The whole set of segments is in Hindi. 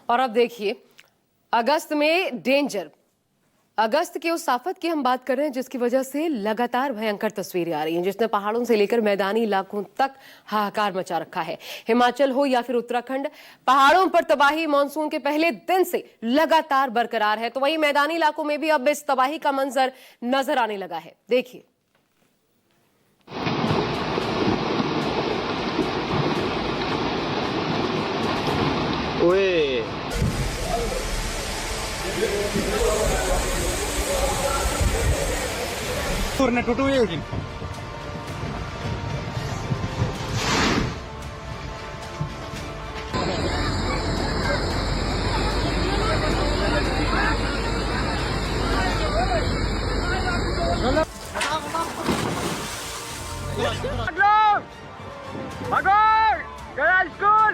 और अब देखिए, अगस्त में डेंजर, अगस्त के उस आफत की हम बात कर रहे हैं जिसकी वजह से लगातार भयंकर तस्वीरें आ रही हैं, जिसने पहाड़ों से लेकर मैदानी इलाकों तक हाहाकार मचा रखा है। हिमाचल हो या फिर उत्तराखंड, पहाड़ों पर तबाही मानसून के पहले दिन से लगातार बरकरार है। तो वहीं मैदानी इलाकों में भी अब इस तबाही का मंजर नजर आने लगा है। देखिए, ओए turne tutu yegin Magor! Girls school!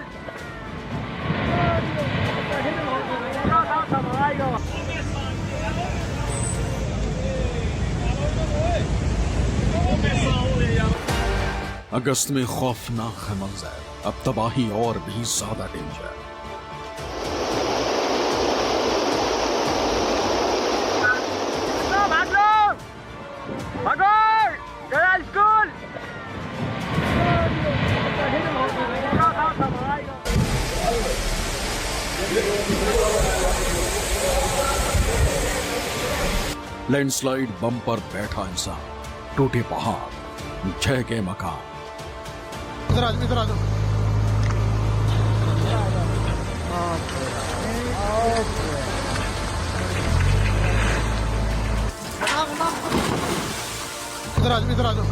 अगस्त में खौफनाक है मंजर, अब तबाही और भी ज्यादा danger. Magor! Girls school! Landslide bomb पर बैठा इंसान, टूटे पहाड़, ढह के मकान। इधर आ जाओ इधर आ जाओ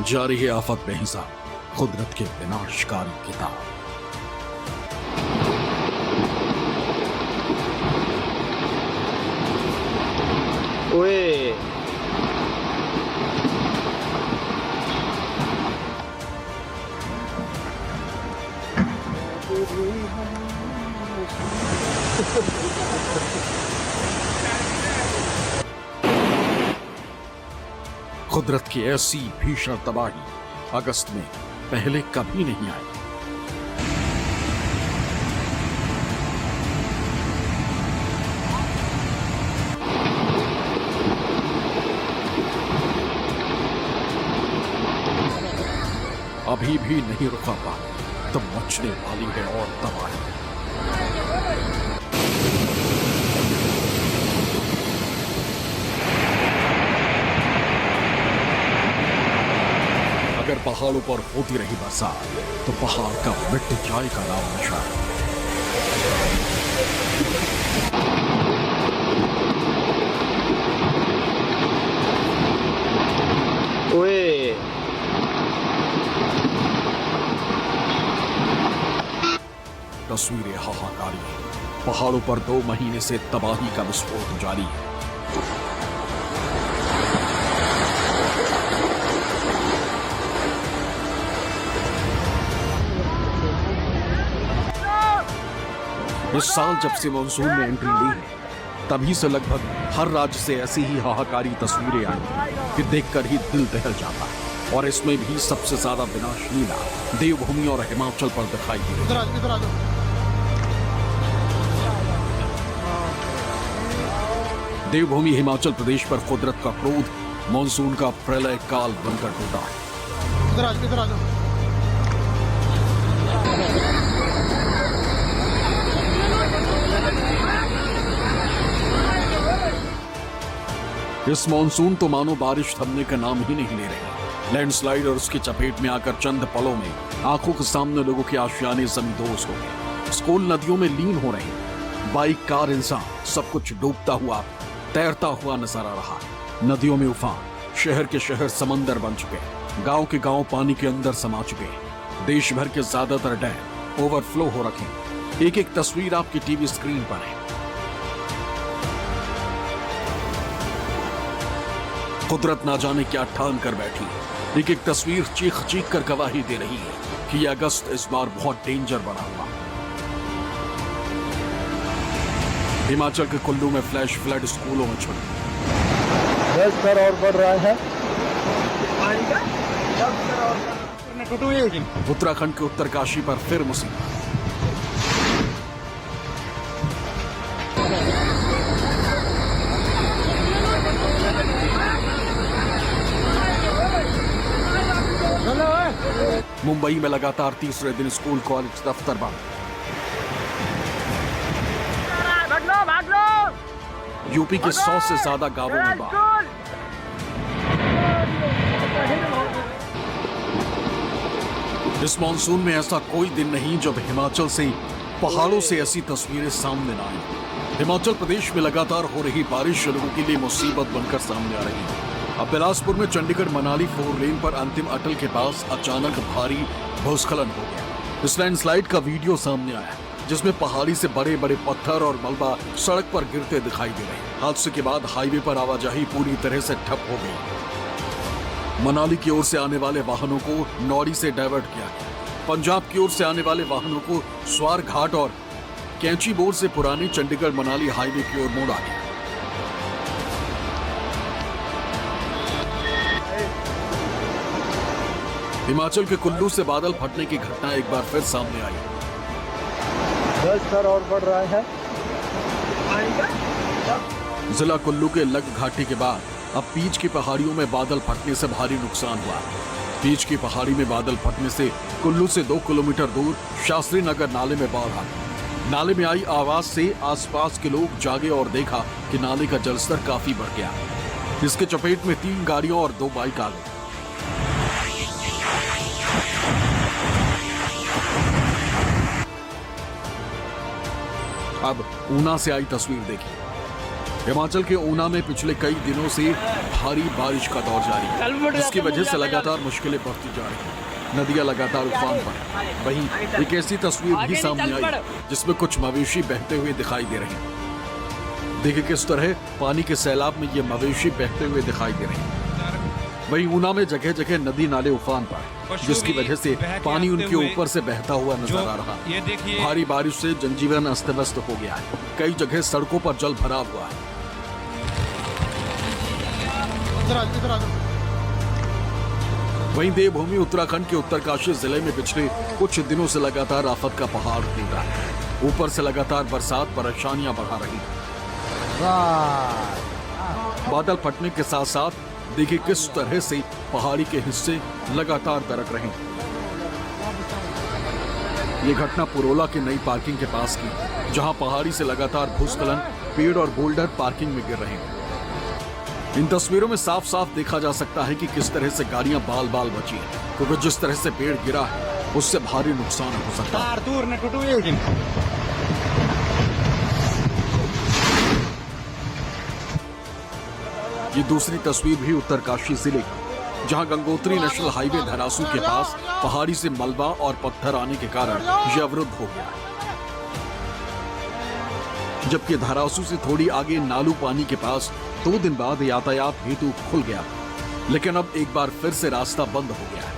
जारी है आफत बेहिसाब, कुदरत के विनाशकारी किताब। ओए कुदरत की ऐसी भीषण तबाही अगस्त में पहले कभी नहीं आई। अभी भी नहीं रुका पानी, तो मचने वाली है और तबाही। अगर पहाड़ों पर होती रही बरसात तो पहाड़ का मिट जाएगा नाम निशान। ओए तस्वीरें हाहाकारी हैं। पहाड़ों पर 2 महीने से तबाही का विस्फोट जारी है। इस साल जब से मानसून ने एंट्री ली है, तभी से लगभग हर राज्य से ऐसी ही हाहाकारी तस्वीरें आई कि देखकर ही दिल दहल जाता है। और इसमें भी सबसे ज्यादा विनाश लीला देवभूमि और हिमाचल पर दिखाई दी। इधर आ जाओ देवभूमि हिमाचल प्रदेश पर कुदरत का क्रोध मानसून का प्रलय काल बनकर टूटा है। इधर आ जाओ इस मानसून तो मानो बारिश थमने का नाम ही नहीं ले रही। लैंडस्लाइड और उसकी चपेट में आकर चंद पलों में आंखों के सामने लोगों के आशियाने जमींदोज हो गए। स्कूल नदियों में लीन हो रहे हैं। बाइक, कार, इंसान सब कुछ डूबता हुआ, तैरता हुआ नजर आ रहा है। नदियों में उफान, शहर के शहर समंदर बन चुके, गांव के गांव पानी के अंदर समा चुके। देश भर के ज्यादातर डैम ओवरफ्लो हो रखे। एक एक तस्वीर आपकी टीवी स्क्रीन पर है। कुदरत ना जाने क्या ठान कर बैठी है। एक एक तस्वीर चीख चीख कर गवाही दे रही है कि यह अगस्त इस बार बहुत डेंजर बना हुआ। हिमाचल के कुल्लू में फ्लैश फ्लड स्कूलों में छुड़ी। 10 स्तर और बढ़ रहा है। टूटू है लेकिन उत्तराखंड के उत्तरकाशी पर फिर मुसीबत। मुंबई में लगातार तीसरे दिन स्कूल कॉलेज दफ्तर बंद। भाग लो। यूपी के 100 से ज्यादा गांवों में बाढ़। इस मानसून में ऐसा कोई दिन नहीं जब हिमाचल से पहाड़ों से ऐसी तस्वीरें सामने न आई। हिमाचल प्रदेश में लगातार हो रही बारिश लोगों के लिए मुसीबत बनकर सामने आ रही है। अब बिलासपुर में चंडीगढ़ मनाली 4 लेन पर अंतिम अटल के पास अचानक भारी भूस्खलन हो गया। इस लैंडस्लाइड का वीडियो सामने आया जिसमें पहाड़ी से बड़े बड़े पत्थर और मलबा सड़क पर गिरते दिखाई दे रहे। हादसे के बाद हाईवे पर आवाजाही पूरी तरह से ठप हो गई। मनाली की ओर से आने वाले वाहनों को नौड़ी से डाइवर्ट किया गया। पंजाब की ओर से आने वाले वाहनों को स्वार घाट और कैंची बोर से पुरानी चंडीगढ़ मनाली हाईवे की ओर मोड़ा गया। हिमाचल के कुल्लू से बादल फटने की घटना एक बार फिर सामने आई। 10 स्तर और बढ़ रहा है। जिला कुल्लू के लग घाटी के बाद अब पीच की पहाड़ियों में बादल फटने से भारी नुकसान हुआ। पीच की पहाड़ी में बादल फटने से कुल्लू से 2 किलोमीटर दूर शास्त्री नगर नाले में बाढ़ आ गई। नाले में आई आवाज से आसपास के लोग जागे और देखा कि नाले का जलस्तर काफी बढ़ गया। इसके चपेट में 3 गाड़ियों और 2 बाइक आ गई। अब ऊना से आई तस्वीर देखिए। हिमाचल के ऊना में पिछले कई दिनों से भारी बारिश का दौर जारी है, जिसकी वजह से लगातार मुश्किलें बढ़ती जा रही हैं। नदियां लगातार उफान पर हैं। वहीं एक ऐसी तस्वीर भी सामने आई जिसमें कुछ मवेशी बहते हुए दिखाई दे रहे हैं। देखिए किस तरह पानी के सैलाब में ये मवेशी बहते हुए दिखाई दे रहे हैं। वहीं ऊना में जगह जगह नदी नाले उफान पर, जिसकी वजह से पानी उनके ऊपर से बहता हुआ नजर आ रहा है। भारी बारिश से जनजीवन अस्त व्यस्त हो गया है। कई जगह सड़कों पर जल भरा हुआ है। इधर आ जाओ। वहीं देवभूमि उत्तराखंड के उत्तरकाशी जिले में पिछले कुछ दिनों से लगातार आफत का पहाड़ टूट रहा है। ऊपर से लगातार बरसात परेशानियां बढ़ा रही है। बादल फटने के साथ साथ देखिए किस तरह से पहाड़ी के हिस्से लगातार दरक रहे हैं। ये घटना पुरोला की नई पार्किंग के पास की, जहां पहाड़ी से लगातार भूस्खलन, पेड़ और बोल्डर पार्किंग में गिर रहे हैं। इन तस्वीरों में साफ साफ देखा जा सकता है कि किस तरह से गाड़ियां बाल बाल बची हैं, क्योंकि जिस तरह से पेड़ गिरा है उससे भारी नुकसान हो सकता है। दूर ने टूटू है लेकिन ये दूसरी तस्वीर भी उत्तरकाशी जिले की, जहां गंगोत्री नेशनल हाईवे धरासू के पास पहाड़ी से मलबा और पत्थर आने के कारण यह अवरुद्ध हो गया। जबकि धरासू से थोड़ी आगे नालू पानी के पास 2 दिन बाद यातायात हेतु खुल गया, लेकिन अब एक बार फिर से रास्ता बंद हो गया है।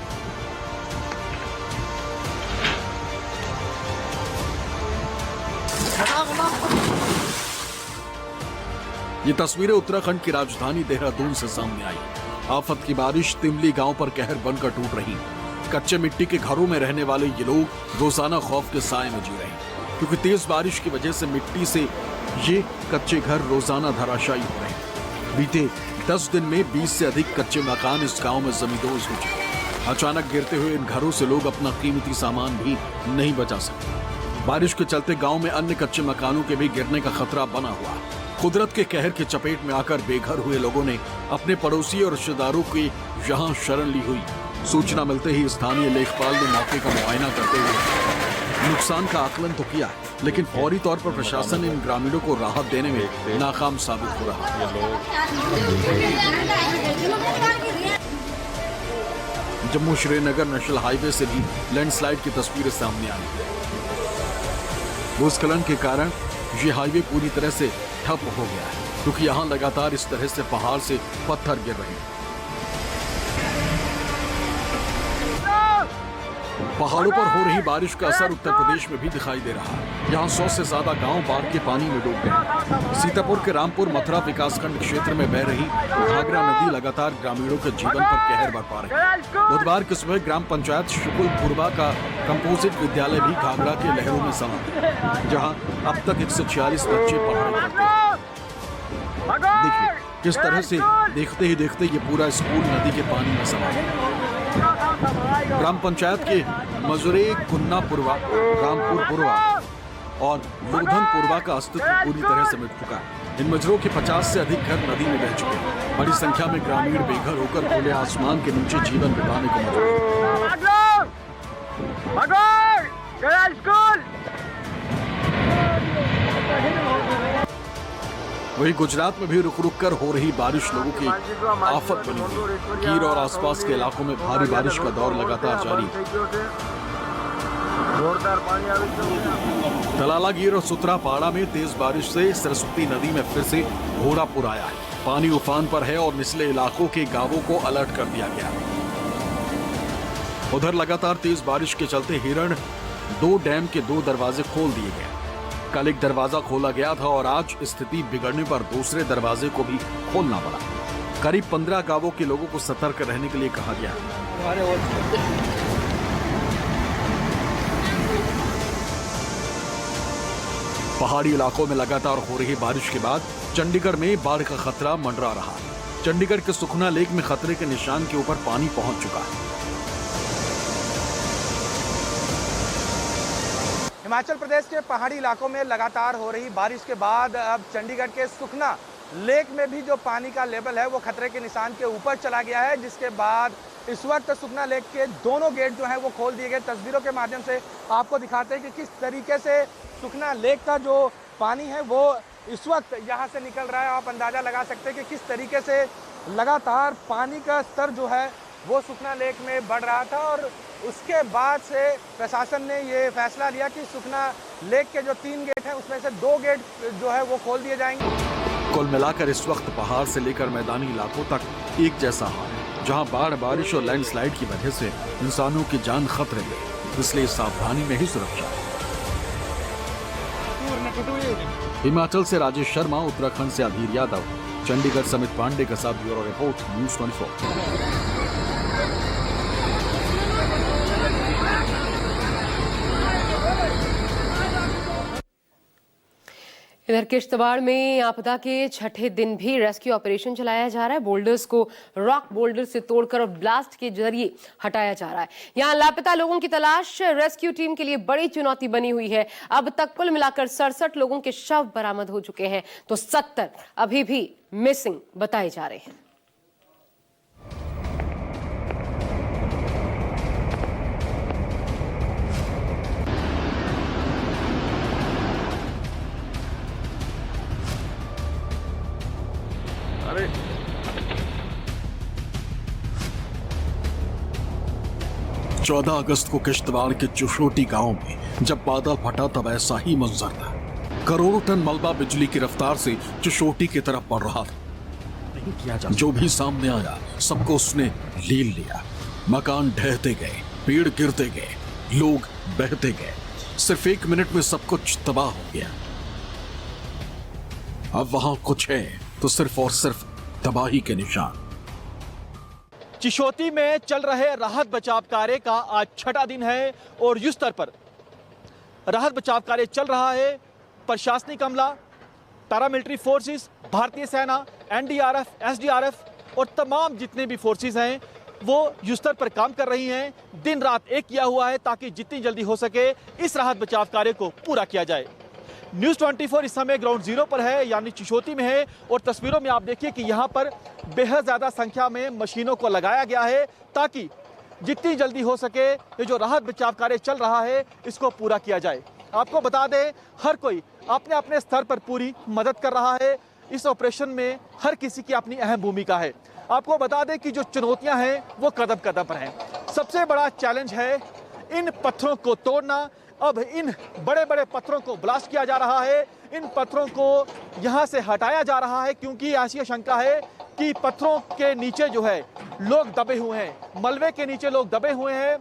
ये तस्वीरें उत्तराखंड की राजधानी देहरादून से सामने आई। आफत की बारिश तिमली गांव पर कहर बनकर टूट रही। कच्चे मिट्टी के घरों में रहने वाले ये लोग रोजाना खौफ के साए में जी रहे हैं, क्योंकि तेज बारिश की वजह से मिट्टी से ये कच्चे घर रोजाना धराशायी हो रहे हैं। बीते 10 दिन में 20 से अधिक कच्चे मकान इस गांव में जमींदोज हो चुके। अचानक गिरते हुए इन घरों से लोग अपना कीमती सामान भी नहीं बचा सकते। बारिश के चलते गांव में अन्य कच्चे मकानों के भी गिरने का खतरा बना हुआ। कुदरत के कहर की चपेट में आकर बेघर हुए लोगों ने अपने पड़ोसी और रिश्तेदारों की यहाँ शरण ली हुई। सूचना मिलते ही स्थानीय लेखपाल ने मौके का मुआयना करते हुए नुकसान का आकलन तो किया, लेकिन फौरी तौर पर प्रशासन इन ग्रामीणों को राहत देने में नाकाम साबित हो रहा है। जम्मू श्रीनगर नेशनल हाईवे से भी लैंडस्लाइड की तस्वीरें सामने आई। भूस्खलन के कारण ये हाईवे पूरी तरह से ठप हो गया है, क्योंकि यहाँ लगातार इस तरह से पहाड़ से पत्थर गिर रहे हैं। पहाड़ों पर हो रही बारिश का असर उत्तर प्रदेश में भी दिखाई दे रहा है। यहाँ 100 से ज्यादा गांव बाढ़ के पानी में डूब गए। सीतापुर के रामपुर मथुरा विकासखंड क्षेत्र में बह रही घाघरा नदी लगातार ग्रामीणों के जीवन पर कहर बरपा रही है। बुधवार की सुबह ग्राम पंचायत शुकुलपुरवा का कंपोजिट विद्यालय भी घाघरा के लहरों में समा, जहाँ अब तक 146 बच्चे पढ़ाई करते हैं। देखिए किस तरह से देखते ही देखते ये पूरा स्कूल नदी के पानी में समा गया। ग्राम पंचायत के मजुरे कुन्नापुरवा, रामपुरपुरवा और लोधनपुरवा का अस्तित्व पूरी तरह से मिट चुका है। इन मजरों के 50 से अधिक घर नदी में बह चुके हैं। बड़ी संख्या में ग्रामीण बेघर होकर खुले आसमान के नीचे जीवन बिताने को मजबूर। वहीं गुजरात में भी रुक रुक कर हो रही बारिश लोगों की आफत बनी हुई। कीर और आसपास के इलाकों में भारी बारिश का दौर लगातार जारी है। तलालागीर और सुत्रापाड़ा में तेज बारिश से सरस्वती नदी में फिर से घोड़ापुर आया है। पानी उफान पर है और निचले इलाकों के गांवों को अलर्ट कर दिया गया। उधर लगातार तेज बारिश के चलते हिरण 2 डैम के 2 दरवाजे खोल दिए गए। कल एक दरवाजा खोला गया था और आज स्थिति बिगड़ने पर दूसरे दरवाजे को भी खोलना पड़ा। करीब 15 गांवों के लोगों को सतर्क रहने के लिए कहा गया। पहाड़ी इलाकों में लगातार हो रही बारिश के बाद चंडीगढ़ में बाढ़ का खतरा मंडरा रहा है। चंडीगढ़ के सुखना लेक में खतरे के निशान के ऊपर पानी पहुंच चुका है। हिमाचल प्रदेश के पहाड़ी इलाकों में लगातार हो रही बारिश के बाद अब चंडीगढ़ के सुखना लेक में भी जो पानी का लेवल है वो खतरे के निशान के ऊपर चला गया है, जिसके बाद इस वक्त सुखना लेक के दोनों गेट जो है वो खोल दिए गए। तस्वीरों के माध्यम से आपको दिखाते हैं कि किस तरीके से सुखना लेक का जो पानी है वो इस वक्त यहाँ से निकल रहा है। आप अंदाज़ा लगा सकते हैं कि किस तरीके से लगातार पानी का स्तर जो है वो सुखना लेक में बढ़ रहा था और उसके बाद से प्रशासन ने ये फैसला लिया कि सुखना लेक के जो 3 गेट हैं उसमें से 2 गेट जो है वो खोल दिए जाएंगे। कुल मिलाकर इस वक्त पहाड़ से लेकर मैदानी इलाकों तक एक जैसा हाल है, जहां बाढ़, बारिश और लैंडस्लाइड की वजह से इंसानों की जान खतरे में, इसलिए सावधानी में ही सुरक्षा है। हिमाचल से राजेश शर्मा, उत्तराखंड से अधीर यादव, चंडीगढ़ समित पांडे के साथ ब्यूरो रिपोर्ट, न्यूज़ 24। इधर किश्तवाड़ में आपदा के छठे दिन भी रेस्क्यू ऑपरेशन चलाया जा रहा है। बोल्डर्स को रॉक बोल्डर से तोड़कर और ब्लास्ट के जरिए हटाया जा रहा है। यहां लापता लोगों की तलाश रेस्क्यू टीम के लिए बड़ी चुनौती बनी हुई है। अब तक कुल मिलाकर 67 लोगों के शव बरामद हो चुके हैं, तो 70 अभी भी मिसिंग बताए जा रहे हैं। अरे 14 अगस्त को किश्तवाड़ के चुशोटी गांव में जब बादल फटा तब ऐसा ही मंजर था। करोड़ों टन मलबा बिजली की रफ्तार से चुशोटी की तरफ बढ़ रहा था। जो भी सामने आया सबको उसने लील लिया। मकान ढहते गए, पेड़ गिरते गए, लोग बहते गए। सिर्फ 1 मिनट में सब कुछ तबाह हो गया। अब वहां कुछ है तो सिर्फ और सिर्फ तबाही के निशान। चिशोती में चल रहे राहत बचाव कार्य का आज छठा दिन है और युद्ध स्तर पर राहत बचाव कार्य चल रहा है। प्रशासनिक अमला, पैरामिलिट्री फोर्सेस, भारतीय सेना, एनडीआरएफ, एसडीआरएफ और तमाम जितने भी फोर्सेस हैं वो युद्ध स्तर पर काम कर रही हैं। दिन रात एक किया हुआ है ताकि जितनी जल्दी हो सके इस राहत बचाव कार्य को पूरा किया जाए। न्यूज़ 24 इस समय ग्राउंड जीरो पर है, यानी चिशोती में है और तस्वीरों में आप देखिए कि यहाँ पर बेहद ज़्यादा संख्या में मशीनों को लगाया गया है ताकि जितनी जल्दी हो सके ये जो राहत बचाव कार्य चल रहा है इसको पूरा किया जाए। आपको बता दें, हर कोई अपने अपने स्तर पर पूरी मदद कर रहा है। इस ऑपरेशन में हर किसी की अपनी अहम भूमिका है। आपको बता दें कि जो चुनौतियाँ हैं वो कदम कदम पर हैं। सबसे बड़ा चैलेंज है इन पत्थरों को तोड़ना। अब इन बड़े बड़े पत्थरों को ब्लास्ट किया जा रहा है, इन पत्थरों को यहाँ से हटाया जा रहा है क्योंकि ऐसी आशंका है कि पत्थरों के नीचे जो है लोग दबे हुए हैं, मलबे के नीचे लोग दबे हुए हैं।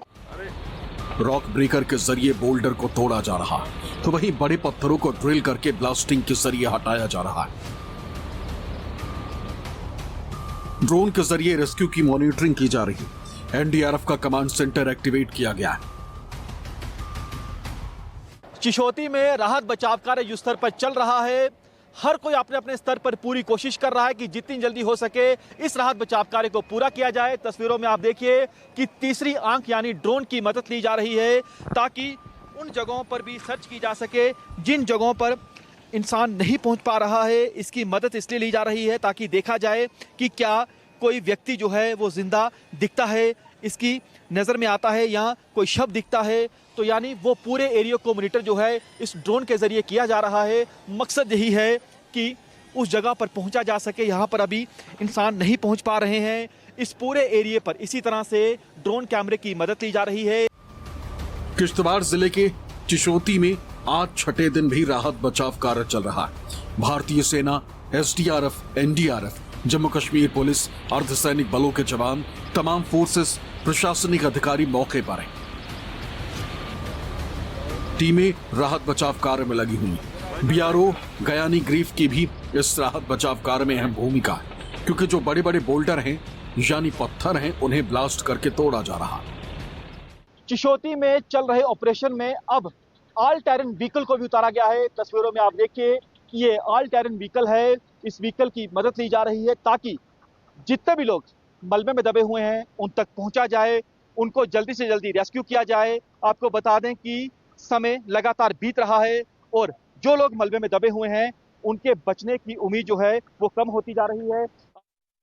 रॉक ब्रेकर के जरिए बोल्डर को तोड़ा जा रहा है, तो वहीं बड़े पत्थरों को ड्रिल करके ब्लास्टिंग के जरिए हटाया जा रहा है। ड्रोन के जरिए रेस्क्यू की मॉनिटरिंग की जा रही है। एनडीआरएफ का कमांड सेंटर एक्टिवेट किया गया है। चिशोती में राहत बचाव कार्य युद्ध स्तर पर चल रहा है। हर कोई अपने अपने स्तर पर पूरी कोशिश कर रहा है कि जितनी जल्दी हो सके इस राहत बचाव कार्य को पूरा किया जाए। तस्वीरों में आप देखिए कि तीसरी आंख यानी ड्रोन की मदद ली जा रही है ताकि उन जगहों पर भी सर्च की जा सके जिन जगहों पर इंसान नहीं पहुंच पा रहा है। इसकी मदद इसलिए ली जा रही है ताकि देखा जाए कि क्या कोई व्यक्ति जो है वो जिंदा दिखता है, इसकी नज़र में आता है या कोई शव दिखता है, तो यानी वो पूरे एरिया को मॉनिटर जो है इस ड्रोन के जरिए किया जा रहा है। मकसद यही है कि उस जगह पर पहुंचा जा सके यहाँ पर अभी इंसान नहीं पहुंच पा रहे हैं। इस पूरे एरिया पर इसी तरह से ड्रोन कैमरे की मदद ली जा रही है। किश्तवाड़ जिले के चिशोती में आज छठे दिन भी राहत बचाव कार्य चल रहा है। भारतीय सेना, SDRF, NDRF, Jammu Kashmir police, अर्धसैनिक बलों के जवान, तमाम फोर्सेस, प्रशासनिक अधिकारी मौके पर हैं। टीमें राहत बचाव कार्य में लगी हुई। बीआरओ गयानी ग्रीफ की भी इस राहत बचाव कार्य में अहम भूमिका है, क्योंकि जो बड़े बड़े बोल्डर हैं यानी पत्थर हैं उन्हें ब्लास्ट करके तोड़ा जा रहा है। चिशोती में चल रहे ऑपरेशन में अब ऑल टेरेन व्हीकल को भी उतारा गया है। तस्वीरों में आप देखिए कि ये ऑल टेरेन व्हीकल है। इस व्हीकल की मदद ली जा रही है ताकि जितने भी लोग मलबे में दबे हुए हैं उन तक पहुंचा जाए, उनको जल्दी से जल्दी रेस्क्यू किया जाए। आपको बता दें कि समय लगातार बीत रहा है और जो लोग मलबे में दबे हुए हैं उनके बचने की उम्मीद जो है वो कम होती जा रही है।